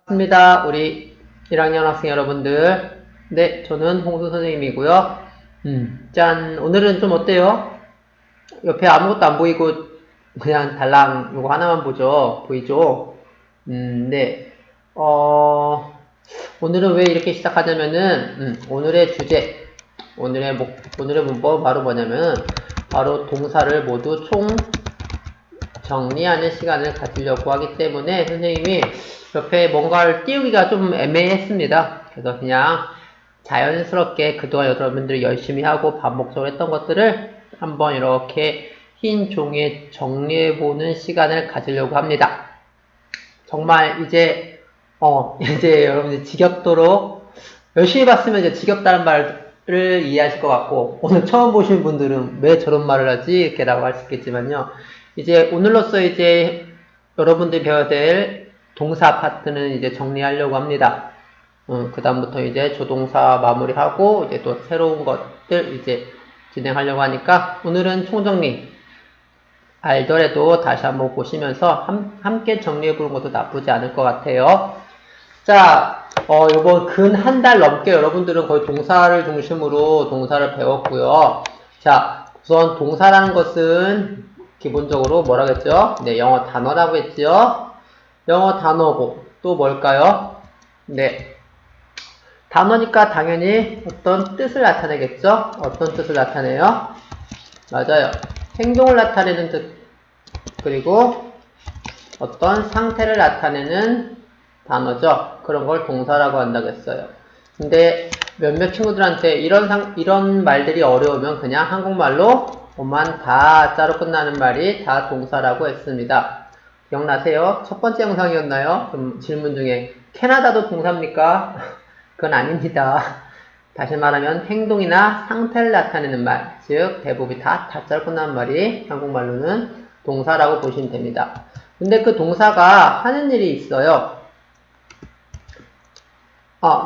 반갑습니다. 우리 1학년 학생 여러분들. 네, 저는 홍수 선생님이고요. 짠. 오늘은 좀 어때요? 옆에 아무것도 안 보이고 그냥 달랑 이거 하나만 보이죠? 네. 오늘은 왜 이렇게 시작하냐면은, 오늘의 주제, 오늘의 문법 바로 뭐냐면, 바로 동사를 모두 총 정리하는 시간을 가지려고 하기 때문에 선생님이 옆에 뭔가를 띄우기가 좀 애매했습니다. 그래서 그냥 자연스럽게 그동안 여러분들이 열심히 하고 반복적으로 했던 것들을 한번 이렇게 흰 종이에 정리해보는 시간을 가지려고 합니다. 정말 이제 여러분들 지겹도록 열심히 봤으면 이제 지겹다는 말을 이해하실 것 같고, 오늘 처음 보신 분들은 왜 저런 말을 하지? 이렇게라고 할 수 있겠지만요. 이제 오늘로써 이제 여러분들이 배워야 될 동사 파트는 이제 정리하려고 합니다. 그 다음부터 이제 조동사 마무리하고 이제 또 새로운 것들 이제 진행하려고 하니까 오늘은 총정리 알더라도 다시 한번 보시면서 함께 정리해보는 것도 나쁘지 않을 것 같아요. 자, 요번 근 한 달 넘게 여러분들은 거의 동사를 중심으로 동사를 배웠고요. 자, 우선 동사라는 것은 기본적으로 뭐라겠죠? 네, 영어 단어라고 했죠? 영어 단어고 또 뭘까요? 네, 단어니까 당연히 어떤 뜻을 나타내겠죠? 어떤 뜻을 나타내요? 맞아요. 행동을 나타내는 뜻, 그리고 어떤 상태를 나타내는 단어죠. 그런 걸 동사라고 한다고 했어요. 근데 몇몇 친구들한테 이런 말들이 어려우면 그냥 한국말로 뭐만 다 자로 끝나는 말이 다 동사라고 했습니다. 기억나세요? 첫 번째 영상이었나요? 그럼 질문 중에 캐나다도 동사입니까? 그건 아닙니다. 다시 말하면 행동이나 상태를 나타내는 말, 즉 대부분이 다 자로 끝나는 말이 한국말로는 동사라고 보시면 됩니다. 근데 그 동사가 하는 일이 있어요.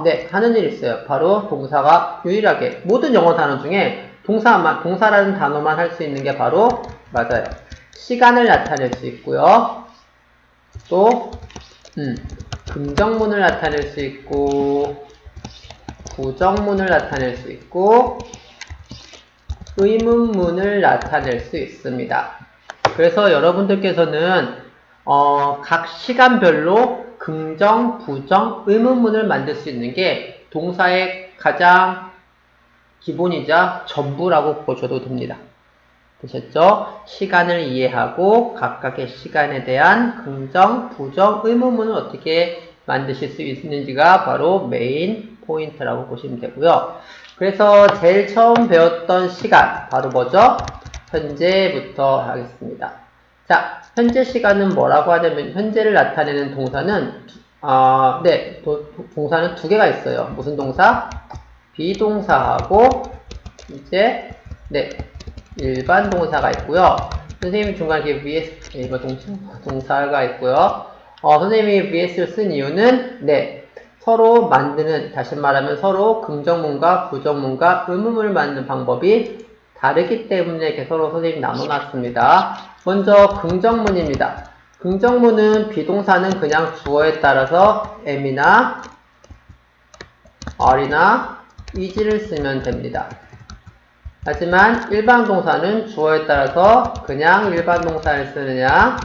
네, 하는 일이 있어요. 바로 동사가 유일하게 모든 영어 단어 중에 동사라는 단어만 할 수 있는 게 바로 맞아요. 시간을 나타낼 수 있고요. 또 긍정문을 나타낼 수 있고 부정문을 나타낼 수 있고 의문문을 나타낼 수 있습니다. 그래서 여러분들께서는 각 시간별로 긍정, 부정, 의문문을 만들 수 있는 게 동사의 가장 기본이자 전부라고 보셔도 됩니다. 되셨죠? 시간을 이해하고 각각의 시간에 대한 긍정, 부정, 의문문을 어떻게 만드실 수 있는지가 바로 메인 포인트라고 보시면 되고요. 그래서 제일 처음 배웠던 시간 바로 뭐죠? 현재부터 하겠습니다. 자, 현재 시간은 뭐라고 하냐면 현재를 나타내는 동사는 동사는 두 개가 있어요. 무슨 동사? 비동사하고 이제 일반 동사가 있고요. 선생님이 중간에 위에 일반 동사가 있고요. 선생님이 VS를 쓴 이유는 서로 만드는, 다시 말하면 서로 긍정문과 부정문과 의문문을 만드는 방법이 다르기 때문에 이렇게 서로 선생님이 나눠놨습니다. 먼저 긍정문입니다. 긍정문은 비동사는 그냥 주어에 따라서 am이나 are나 is를 쓰면 됩니다. 하지만 일반 동사는 주어에 따라서 그냥 일반 동사를 쓰느냐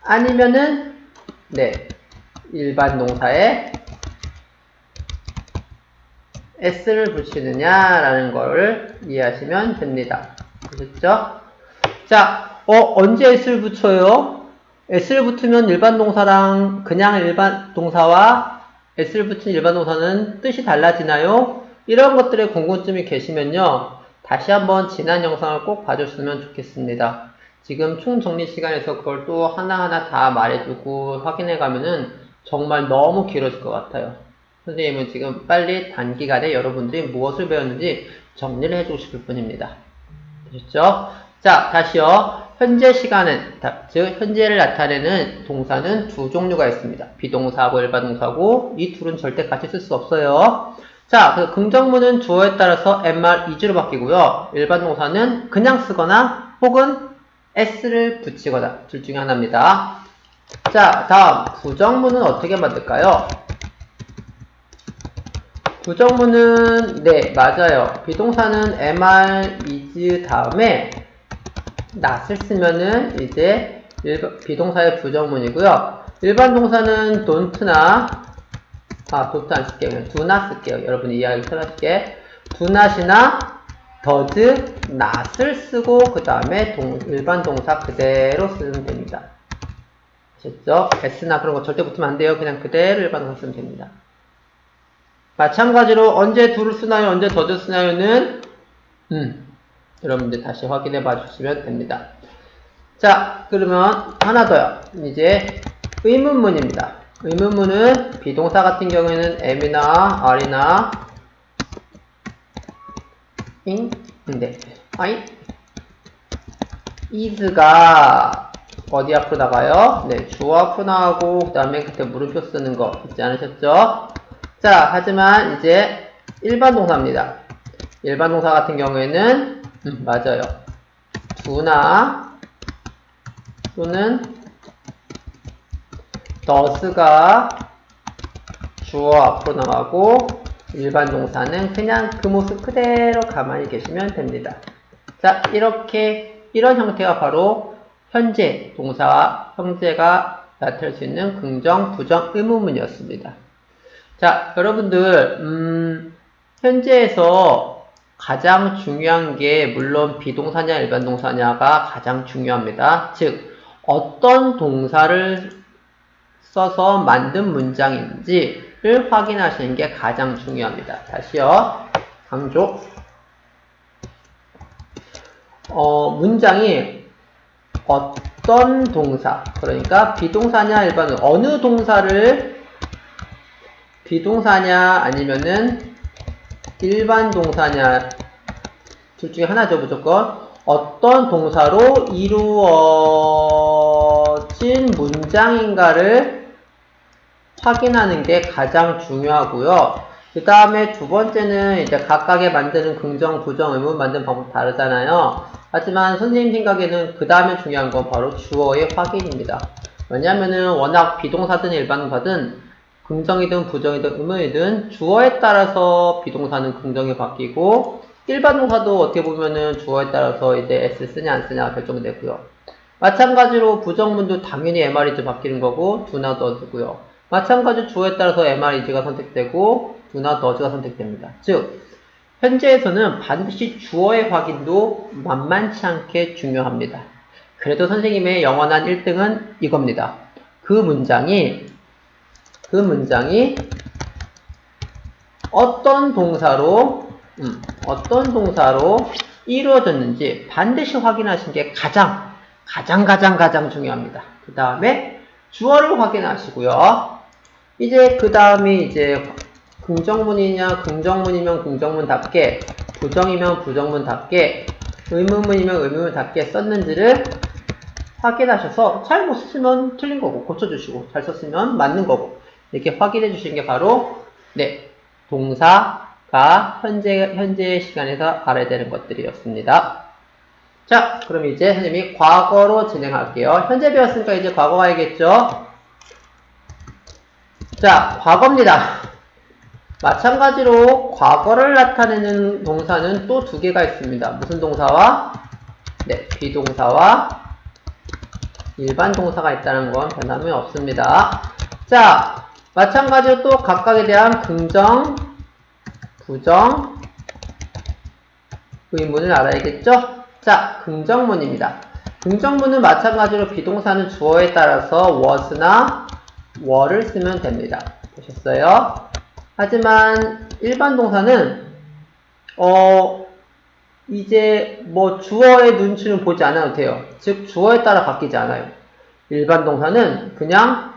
아니면은 일반 동사에 s를 붙이느냐라는 걸 이해하시면 됩니다. 그렇죠? 자, 언제 s를 붙여요? s를 붙으면 일반 동사랑 그냥 일반 동사와 s를 붙인 일반 동사는 뜻이 달라지나요? 이런 것들에 궁금증이 계시면요. 다시 한번 지난 영상을 꼭 봐줬으면 좋겠습니다. 지금 총정리 시간에서 그걸 또 하나하나 다 말해주고 확인해가면은 정말 너무 길어질 것 같아요. 선생님은 지금 빨리 단기간에 여러분들이 무엇을 배웠는지 정리를 해주고 싶을 뿐입니다. 되셨죠? 자, 다시요. 현재 시간은, 즉 현재를 나타내는 동사는 두 종류가 있습니다. 비동사하고 일반 동사고 이 둘은 절대 같이 쓸 수 없어요. 자, 그래서 긍정문은 주어에 따라서 MR, is로 바뀌고요. 일반 동사는 그냥 쓰거나 혹은 s를 붙이거나 둘 중에 하나입니다. 자, 다음 부정문은 어떻게 만들까요? 부정문은 네, 맞아요. 비동사는 am, is 다음에 not을 쓰면은 이제 비동사의 부정문이고요. 일반 동사는 don't나 don't 안 쓸게요. 그냥 do not 쓸게요. 여러분이 이해하기 편하시게 do not이나 does not을 쓰고 그 다음에 일반 동사 그대로 쓰면 됩니다. 아셨죠? s나 그런 거 절대 붙으면 안 돼요. 그냥 그대로 일반 동사 쓰면 됩니다. 마찬가지로 언제 do를 쓰나요? 언제 does를 쓰나요는 여러분들 다시 확인해 봐 주시면 됩니다. 자, 그러면 하나 더요. 이제 의문문입니다. 의문문은 비동사 같은 경우에는 am이나 are나 is가 어디 앞으로 나가요? 네, 주어 앞으로 나가고 그 다음에 그때 물음표 쓰는 거 잊지 않으셨죠? 자, 하지만 이제 일반 동사입니다. 일반 동사 같은 경우에는 맞아요. do나 또는 does가 주어 앞으로 나가고 일반 동사는 그냥 그 모습 그대로 가만히 계시면 됩니다. 자, 이런 형태가 바로 현재 동사와 형제가 나타낼 수 있는 긍정, 부정, 의문문이었습니다. 자, 여러분들 현재에서 가장 중요한 게 물론 비동사냐 일반 동사냐가 가장 중요합니다. 즉 어떤 동사를 써서 만든 문장인지를 확인하시는 게 가장 중요합니다. 다시요. 강조. 문장이 어떤 동사, 그러니까 비동사냐 일반 동사, 어느 동사를 비동사냐 아니면은 일반 동사냐 둘 중에 하나죠. 무조건 어떤 동사로 이루어진 문장인가를 확인하는 게 가장 중요하고요. 그 다음에 두 번째는 이제 각각의 만드는 긍정, 부정, 의문 만드는 방법 다르잖아요. 하지만 선생님 생각에는 그 다음에 중요한 건 바로 주어의 확인입니다. 왜냐면은 워낙 비동사든 일반 동사든 긍정이든 부정이든 의문이든 주어에 따라서 비동사는 긍정이 바뀌고 일반 동사도 어떻게 보면은 주어에 따라서 이제 s 쓰냐 안 쓰냐가 결정되고요. 마찬가지로 부정문도 당연히 MR이즈 바뀌는 거고 do나 does고요. 마찬가지로 주어에 따라서 MR이즈가 선택되고 do나 does가 선택됩니다. 즉 현재에서는 반드시 주어의 확인도 만만치 않게 중요합니다. 그래도 선생님의 영원한 1등은 이겁니다. 그 문장이 어떤 동사로 이루어졌는지 반드시 확인하시는 게 가장 중요합니다. 그 다음에 주어를 확인하시고요. 이제 그 다음에 이제 긍정문이냐 긍정문이면 긍정문답게 부정이면 부정문답게 의문문이면 의문문답게 썼는지를 확인하셔서 잘 못 쓰면 틀린 거고 고쳐주시고 잘 썼으면 맞는 거고 이렇게 확인해 주시는 게 바로 네 동사가 현재 시간에서 알아야 되는 것들이었습니다. 자, 그럼 이제 선생님이 과거로 진행할게요. 현재 배웠으니까 이제 과거 가야겠죠? 자, 과거입니다. 마찬가지로 과거를 나타내는 동사는 또 두 개가 있습니다. 무슨 동사와? 네, 비동사와 일반 동사가 있다는 건 변함이 없습니다. 자, 마찬가지로 또 각각에 대한 긍정, 부정, 의문을 알아야겠죠? 자, 긍정문입니다. 긍정문은 마찬가지로 비동사는 주어에 따라서 was나 were를 쓰면 됩니다. 보셨어요? 하지만 일반 동사는 이제 뭐 주어의 눈치는 보지 않아도 돼요. 즉 주어에 따라 바뀌지 않아요. 일반 동사는 그냥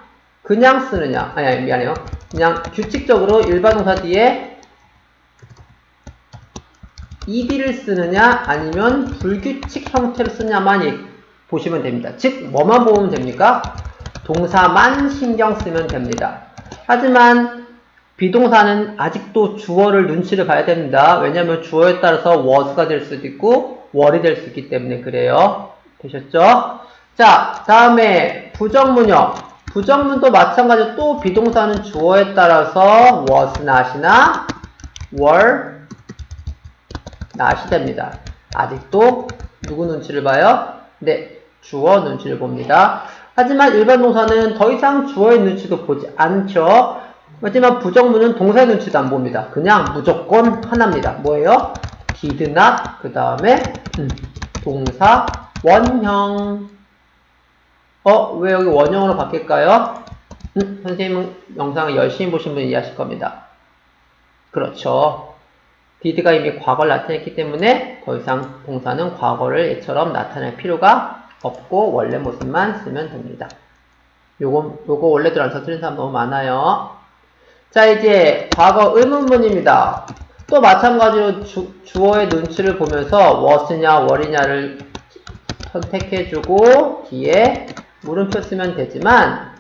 쓰느냐 미안해요. 그냥 규칙적으로 일반 동사 뒤에 ed를 쓰느냐 아니면 불규칙 형태로 쓰냐만 보시면 됩니다. 즉 뭐만 보면 됩니까? 동사만 신경 쓰면 됩니다. 하지만 비동사는 아직도 주어를 눈치를 봐야 됩니다. 왜냐하면 주어에 따라서 was가 될 수도 있고 were이 될 수 있기 때문에 그래요. 되셨죠? 자, 다음에 부정문요. 부정문도 마찬가지로 또 비동사는 주어에 따라서 was, not이나 were, not이 됩니다. 아직도 누구 눈치를 봐요? 네, 주어 눈치를 봅니다. 하지만 일반 동사는 더 이상 주어의 눈치도 보지 않죠. 하지만 부정문은 동사의 눈치도 안 봅니다. 그냥 무조건 하나입니다. 뭐예요? did not, 그 다음에 동사 원형. 왜 여기 원형으로 바뀔까요? 선생님은 영상을 열심히 보신 분이 이해하실 겁니다. 그렇죠. did가 이미 과거를 나타냈기 때문에 더 이상 동사는 과거를 얘처럼 나타낼 필요가 없고 원래 모습만 쓰면 됩니다. 요거 원래대로 안 써 틀린 사람 너무 많아요. 자, 이제 과거 의문문입니다. 또 마찬가지로 주어의 눈치를 보면서 was냐 were냐를 선택해주고 뒤에 물음표 쓰면 되지만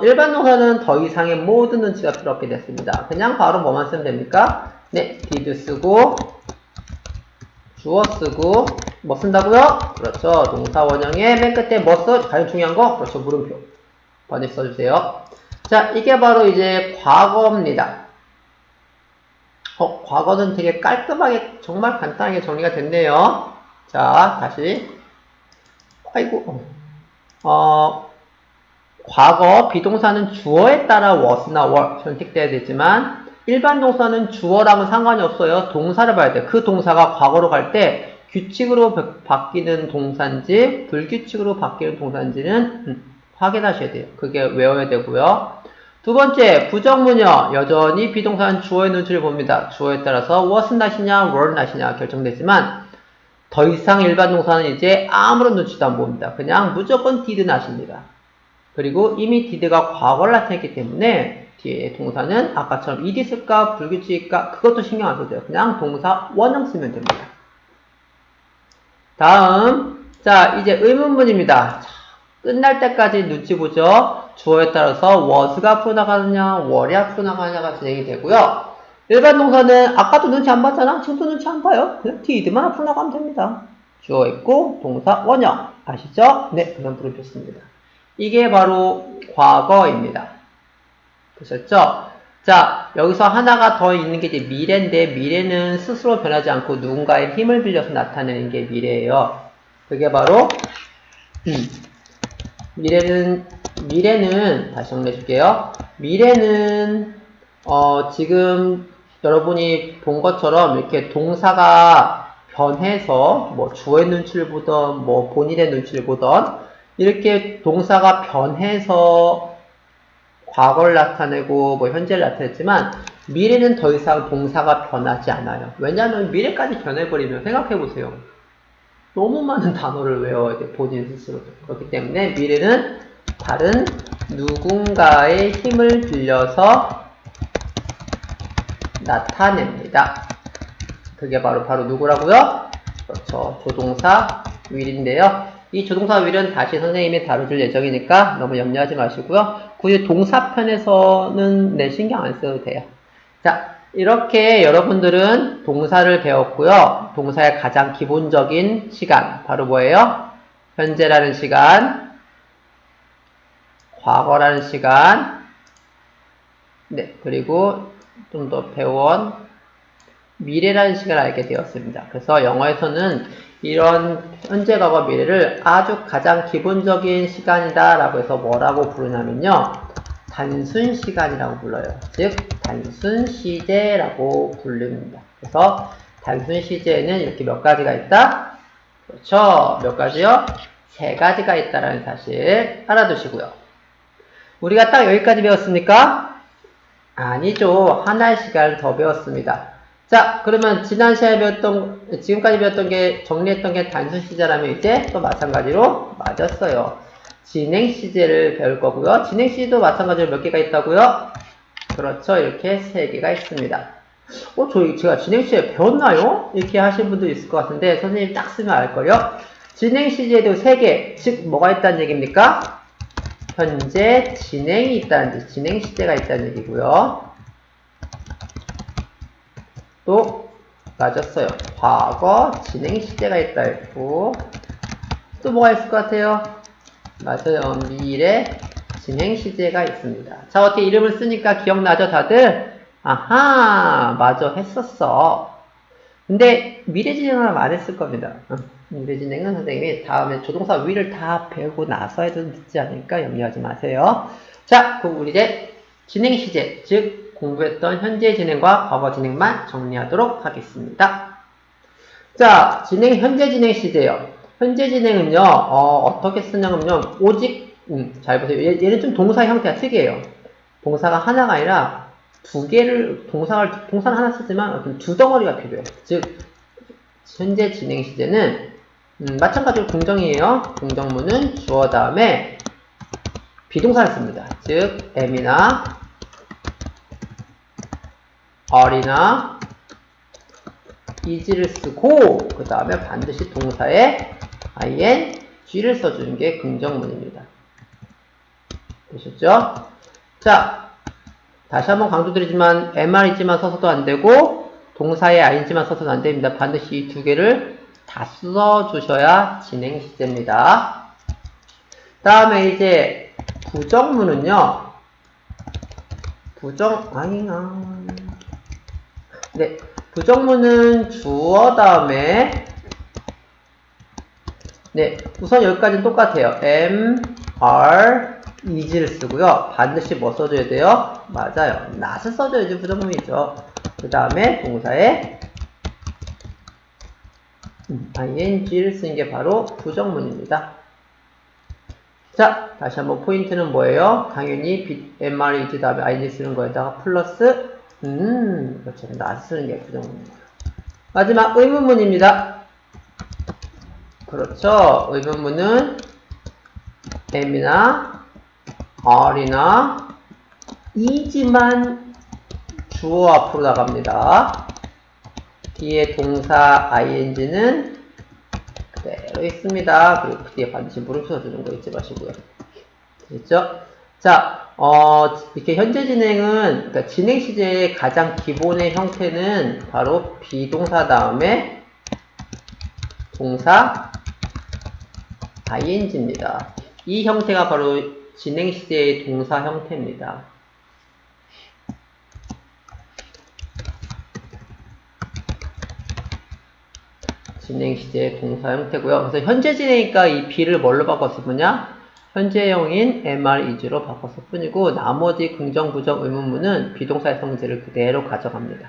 일반 동사는 더 이상의 모든 눈치가 필요 없게 됐습니다. 그냥 바로 뭐만 쓰면 됩니까? 네, did 쓰고 주어 쓰고 뭐 쓴다고요? 그렇죠. 동사 원형의 맨 끝에 뭐 써? 가장 중요한 거? 그렇죠. 물음표. 번역 써주세요. 자, 이게 바로 이제 과거입니다. 과거는 되게 깔끔하게 정말 간단하게 정리가 됐네요. 자, 다시. 아이고. 과거 비동사는 주어에 따라 was나 were 선택돼야 되지만 일반 동사는 주어랑은 상관이 없어요. 동사를 봐야 돼요. 그 동사가 과거로 갈 때 규칙으로 바뀌는 동사인지 불규칙으로 바뀌는 동사인지는 확인하셔야 돼요. 그게 외워야 되고요. 두 번째, 부정문요. 여전히 비동사는 주어의 눈치를 봅니다. 주어에 따라서 was not이냐 were not이냐 결정되지만 더 이상 일반 동사는 이제 아무런 눈치도 안 봅니다. 그냥 무조건 did not입니다. 그리고 이미 did가 과거를 나타냈기 때문에 뒤에 동사는 아까처럼 ed 쓸까 불규칙일까 그것도 신경 안 써도 돼요. 그냥 동사 원형 쓰면 됩니다. 다음, 자 이제 의문문입니다. 자, 끝날 때까지 눈치 보죠. 주어에 따라서 was가 앞으로 나가느냐 were이 앞으로 나가느냐가 진행이 되고요. 일반 동사는 아까도 눈치 안 봤잖아. 지금도 눈치 안 봐요. 그냥 did만 앞으로 나가면 됩니다. 주어 있고 동사 원형 아시죠? 네, 그냥 물음표 씁니다. 이게 바로 과거입니다. 보셨죠? 자, 여기서 하나가 더 있는 게 이제 미래인데 미래는 스스로 변하지 않고 누군가의 힘을 빌려서 나타내는 게 미래예요. 그게 바로 미래는 다시 정리해 줄게요. 미래는 지금 여러분이 본 것처럼 이렇게 동사가 변해서 뭐 주어의 눈치를 보던 뭐 본인의 눈치를 보던 이렇게 동사가 변해서 과거를 나타내고 뭐 현재를 나타냈지만 미래는 더 이상 동사가 변하지 않아요. 왜냐하면 미래까지 변해버리면 생각해보세요. 너무 많은 단어를 외워야 돼, 본인 스스로. 그렇기 때문에 미래는 다른 누군가의 힘을 빌려서 나타냅니다. 그게 바로 누구라고요? 그렇죠. 조동사 will인데요. 이 조동사 will은 다시 선생님이 다뤄줄 예정이니까 너무 염려하지 마시고요. 굳이 동사편에서는 신경 안 써도 돼요. 자, 이렇게 여러분들은 동사를 배웠고요. 동사의 가장 기본적인 시간, 바로 뭐예요? 현재라는 시간, 과거라는 시간, 네, 그리고 좀 더 배운 미래라는 시간을 알게 되었습니다. 그래서 영어에서는 이런 현재, 과거, 미래를 아주 가장 기본적인 시간이다 라고 해서 뭐라고 부르냐면요. 단순 시간이라고 불러요. 즉 단순 시제라고 부릅니다. 그래서 단순 시제에는 이렇게 몇 가지가 있다? 그렇죠. 몇 가지요? 세 가지가 있다라는 사실 알아두시고요. 우리가 딱 여기까지 배웠습니까? 아니죠. 하나의 시간을 더 배웠습니다. 자, 그러면 지난 시간에 지금까지 배웠던 게, 정리했던 게 단순 시제라면 이제 또 마찬가지로 맞았어요. 진행 시제를 배울 거고요. 진행 시제도 마찬가지로 몇 개가 있다고요? 그렇죠. 이렇게 세 개가 있습니다. 제가 진행 시제 배웠나요? 이렇게 하신 분도 있을 것 같은데, 선생님이 딱 쓰면 알걸요? 진행 시제도 세 개, 즉, 뭐가 있다는 얘기입니까? 현재 진행이 있다는 뜻, 진행 시제가 있다는 얘기고요. 또 맞았어요. 과거 진행 시제가 있다 했고 또 뭐가 있을 것 같아요? 맞아요. 미래 진행 시제가 있습니다. 자, 어떻게 이름을 쓰니까 기억나죠, 다들? 아하, 맞아, 했었어. 근데 미래 진행은 안 했을 겁니다. 미래 진행은 선생님이 다음에 조동사 위를 다 배우고 나서 해도 늦지 않으니까 염려하지 마세요. 자, 그럼 우리 이제 진행 시제, 즉 공부했던 현재 진행과 과거 진행만 정리하도록 하겠습니다. 자, 현재 진행 시제요. 현재 진행은요, 어떻게 쓰냐면요, 오직, 잘 보세요. 얘는 좀 동사 형태가 특이해요. 동사가 하나가 아니라 두 개를, 동사는 하나 쓰지만 두 덩어리가 필요해요. 즉, 현재 진행 시제는, 마찬가지로 긍정이에요. 긍정문은 주어 다음에 비동사를 씁니다. 즉, am이나 are나 is를 쓰고 그 다음에 반드시 동사에 ing를 써주는 게 긍정문입니다. 되셨죠? 자, 다시 한번 강조드리지만 mr이지만 써서도 안되고 동사에 ing만 써서도 안됩니다. 반드시 이 두 개를 다 써주셔야 진행 시제입니다. 다음에 이제 부정문은요. 네, 부정문은 주어 다음에 네, 우선 여기까지는 똑같아요. am, are, is를 쓰고요. 반드시 뭐 써줘야 돼요? 맞아요. not을 써줘야지 부정문이죠. 그 다음에 동사에 ing를 쓰는 게 바로 부정문입니다. 자, 다시 한번 포인트는 뭐예요? 당연히 am, are, is 다음에 ing 쓰는 거에다가 플러스 그렇죠. not을 쓰는 게 부정문입니다. 마지막 의문문입니다. 그렇죠. 의문문은 am이나 are나 is만 주어 앞으로 나갑니다. 뒤에 동사 ing는 그대로 있습니다. 그리고 그 뒤에 반드시 물음표 써주는 거 잊지 마시고요. 됐죠? 자, 이렇게 현재 진행은, 그러니까 진행 시제의 가장 기본의 형태는 바로 비동사 다음에 동사 ing입니다. 이 형태가 바로 진행 시제의 동사 형태입니다. 진행 시제의 동사 형태고요. 그래서 현재 진행이니까 이 be를 뭘로 바꿨으냐? 현재형인 mr is로 바꿨을 뿐이고 나머지 긍정, 부정, 의문문은 비동사의 성질을 그대로 가져갑니다.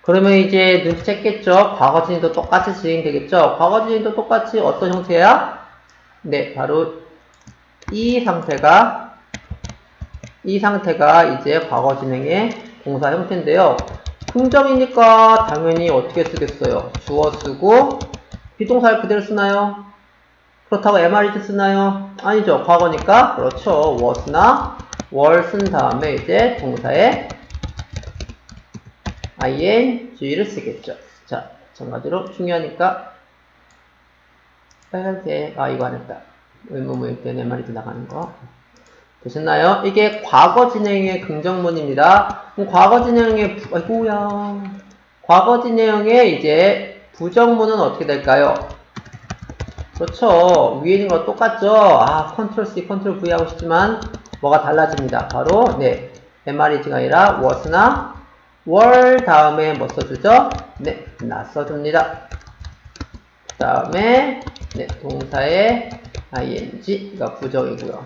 그러면 이제 눈치챘겠죠? 과거 진행도 똑같이 진행되겠죠? 과거 진행도 똑같이 어떤 형태야? 네, 바로 이 상태가 이제 과거 진행의 동사 형태인데요. 긍정이니까 당연히 어떻게 쓰겠어요? 주어 쓰고 비동사를 그대로 쓰나요? 그렇다고 MRE 쓰나요? 아니죠. 과거니까 그렇죠. was나 were 쓴 다음에 이제 동사에 ing를 쓰겠죠. 자, 마찬가지로 중요하니까 빨간색 이거 안 했다. 의문문일 때는 MRE 나가는 거 되셨나요? 이게 과거 진행의 긍정문입니다. 그럼 과거 진행의 과거 진행의 이제 부정문은 어떻게 될까요? 그렇죠. 위에 있는 거 똑같죠? 컨트롤 C, 컨트롤 V 하고 싶지만 뭐가 달라집니다. 바로 네, MREG가 아니라 was나 were 다음에 뭐 써주죠? 네, not 써줍니다. 그 다음에 네, 동사의 ing가 부정이고요.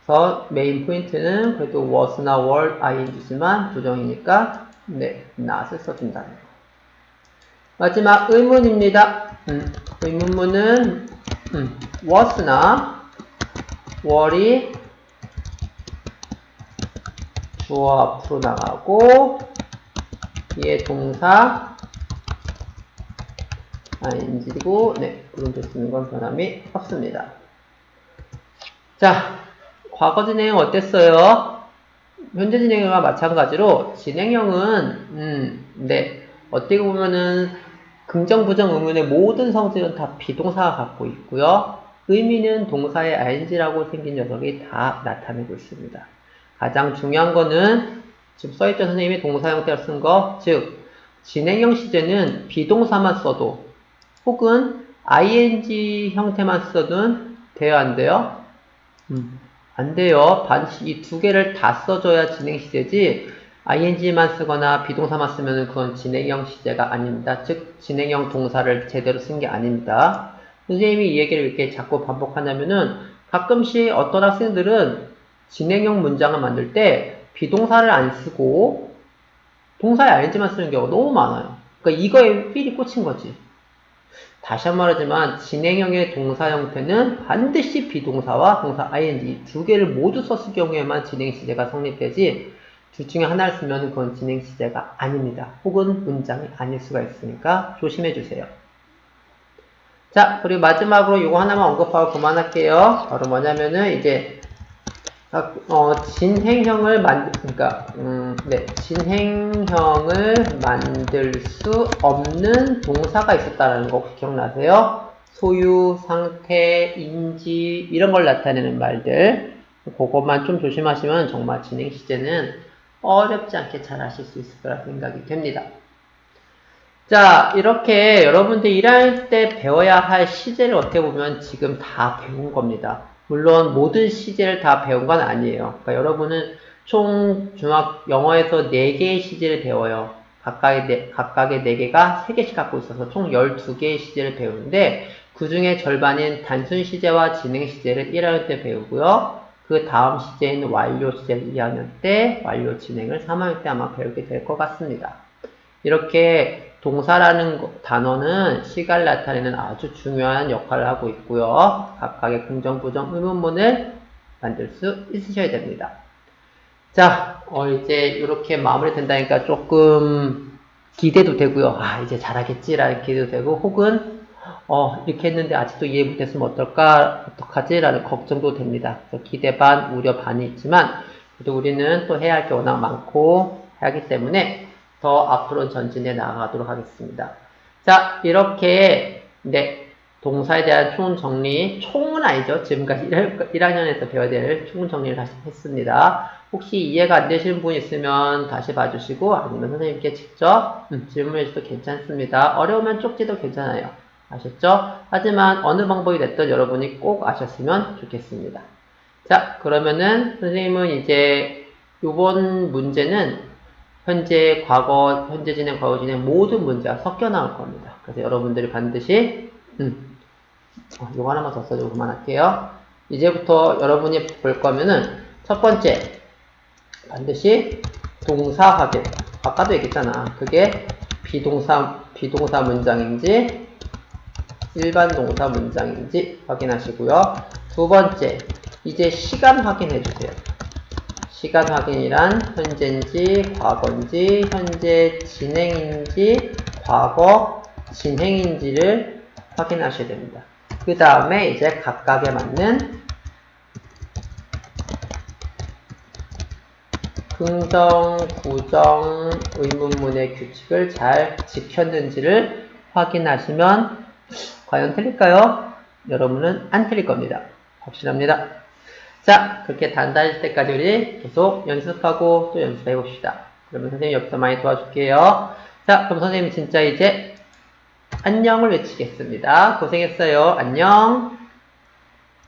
그래서 메인 포인트는 그래도 was나 were, ing지만 부정이니까 네, not을 써준다는 거. 마지막 의문입니다. 의문문은 was나 were이 주어 앞으로 나가고 얘 동사 ing고 네, 물음표 쓰는 건 변함이 없습니다. 자, 과거 진행은 어땠어요? 현재 진행과 마찬가지로 진행형은 네, 어떻게 보면은 긍정, 부정, 의문의 모든 성질은 다 비동사가 갖고 있고요. 의미는 동사의 ing라고 생긴 녀석이 다 나타내고 있습니다. 가장 중요한 거는 지금 써있죠. 선생님이 동사 형태로 쓴 거, 즉 진행형 시제는 비동사만 써도 혹은 ing 형태만 써도 돼요, 안 돼요? 안 돼요. 반드시 이 두 개를 다 써줘야 진행 시제지, ing만 쓰거나 비동사만 쓰면 그건 진행형 시제가 아닙니다. 즉, 진행형 동사를 제대로 쓴 게 아닙니다. 선생님이 이 얘기를 이렇게 자꾸 반복하냐면은, 가끔씩 어떤 학생들은 진행형 문장을 만들 때 비동사를 안 쓰고 동사에 ing만 쓰는 경우가 너무 많아요. 그러니까 이거에 삘이 꽂힌 거지. 다시 한 번 말하지만 진행형의 동사 형태는 반드시 비동사와 동사 ing 두 개를 모두 썼을 경우에만 진행 시제가 성립되지, 둘 중에 하나를 쓰면 그건 진행 시제가 아닙니다. 혹은 문장이 아닐 수가 있으니까 조심해 주세요. 자, 그리고 마지막으로 이거 하나만 언급하고 그만할게요. 바로 뭐냐면은 이제 진행형을 진행형을 만들 수 없는 동사가 있었다는 거 혹시 기억나세요? 소유, 상태, 인지 이런 걸 나타내는 말들. 그것만 좀 조심하시면 정말 진행 시제는 어렵지 않게 잘 하실 수 있을 거라 생각이 됩니다. 자, 이렇게 여러분들 일할 때 배워야 할 시제를 어떻게 보면 지금 다 배운 겁니다. 물론 모든 시제를 다 배운 건 아니에요. 그러니까 여러분은 총 영어에서 4개의 시제를 배워요. 각각의 4개가 3개씩 갖고 있어서 총 12개의 시제를 배우는데, 그 중에 절반인 단순 시제와 진행 시제를 1학년 때 배우고요. 그 다음 시제인 완료 시제를 2학년 때, 완료 진행을 3학년 때 아마 배우게 될 것 같습니다. 이렇게 동사라는 단어는 시간을 나타내는 아주 중요한 역할을 하고 있고요. 각각의 긍정, 부정, 의문문을 만들 수 있으셔야 됩니다. 자, 이제 이렇게 마무리 된다니까 조금 기대도 되고요. 이제 잘하겠지라는 기대도 되고, 혹은 이렇게 했는데 아직도 이해 못했으면 어떡하지? 라는 걱정도 됩니다. 그래서 기대 반, 우려 반이 있지만, 그래도 우리는 또 해야 할 게 워낙 많고 하기 때문에 더 앞으로 전진해 나가도록 하겠습니다. 자, 이렇게 동사에 대한 총 정리, 총은 아니죠. 지금까지 1학년에서 배워야 될 총 정리를 했습니다. 혹시 이해가 안 되시는 분 있으면 다시 봐주시고, 아니면 선생님께 직접 질문해 주셔도 괜찮습니다. 어려우면 쪽지도 괜찮아요. 아셨죠? 하지만 어느 방법이 됐든 여러분이 꼭 아셨으면 좋겠습니다. 자, 그러면은 선생님은 이제 이번 문제는 현재, 과거, 현재 진행, 과거 진행 모든 문제가 섞여 나올 겁니다. 그래서 여러분들이 반드시 이거 하나만 더 써주고 그만할게요. 이제부터 여러분이 볼 거면은 첫 번째 반드시 동사 확인. 아까도 얘기했잖아. 그게 비동사 문장인지 일반 동사 문장인지 확인하시고요. 두 번째, 이제 시간 확인해 주세요. 시간 확인이란 현재인지 과거인지 현재 진행인지 과거 진행인지를 확인하셔야 됩니다. 그 다음에 이제 각각에 맞는 긍정, 부정, 의문문의 규칙을 잘 지켰는지를 확인하시면 과연 틀릴까요? 여러분은 안 틀릴 겁니다. 확실합니다. 자, 그렇게 단단해질 때까지 우리 계속 연습하고 또 연습해 봅시다. 그러면 선생님 여기서 많이 도와줄게요. 자, 그럼 선생님 진짜 이제 안녕을 외치겠습니다. 고생했어요. 안녕.